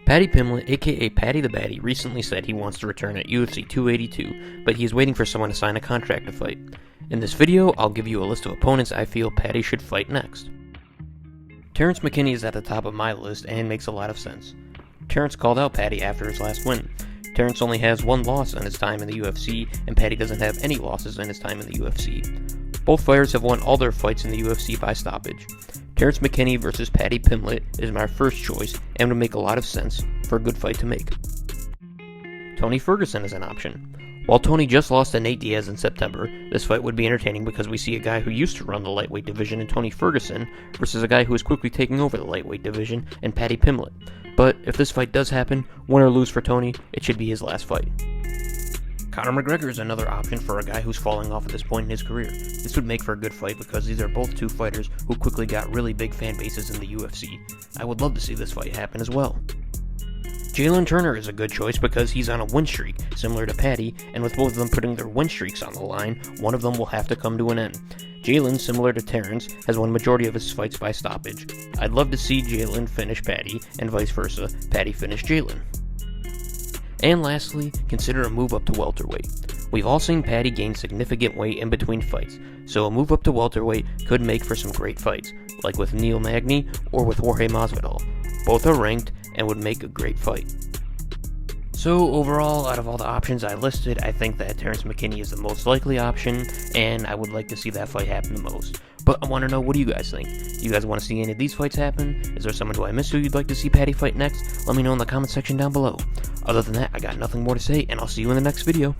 Paddy Pimblett, aka Paddy the Baddy, recently said he wants to return at UFC 282, but he is waiting for someone to sign a contract to fight. In this video, I'll give you a list of opponents I feel Paddy should fight next. Terence McKinney is at the top of my list and makes a lot of sense. Terence called out Paddy after his last win. Terence only has one loss in his time in the UFC, and Paddy doesn't have any losses in his time in the UFC. Both fighters have won all their fights in the UFC by stoppage. Terence McKinney versus Paddy Pimblett is my first choice and would make a lot of sense for a good fight to make. Tony Ferguson is an option. While Tony just lost to Nate Diaz in September, this fight would be entertaining because we see a guy who used to run the lightweight division in Tony Ferguson versus a guy who is quickly taking over the lightweight division in Paddy Pimblett. But if this fight does happen, win or lose for Tony, it should be his last fight. Conor McGregor is another option for a guy who's falling off at this point in his career. This would make for a good fight because these are both two fighters who quickly got really big fan bases in the UFC. I would love to see this fight happen as well. Jalen Turner is a good choice because he's on a win streak, similar to Paddy, and with both of them putting their win streaks on the line, one of them will have to come to an end. Jalen, similar to Terence, has won majority of his fights by stoppage. I'd love to see Jalen finish Paddy, and vice versa, Paddy finish Jalen. And lastly, consider a move up to welterweight. We've all seen Paddy gain significant weight in between fights, so a move up to welterweight could make for some great fights, like with Neil Magny or with Jorge Masvidal. Both are ranked and would make a great fight. So overall, out of all the options I listed, I think that Terence McKinney is the most likely option, and I would like to see that fight happen the most. But I want to know, what do you guys think? Do you guys want to see any of these fights happen? Is there someone who I missed who you'd like to see Paddy fight next? Let me know in the comment section down below. Other than that, I got nothing more to say, and I'll see you in the next video.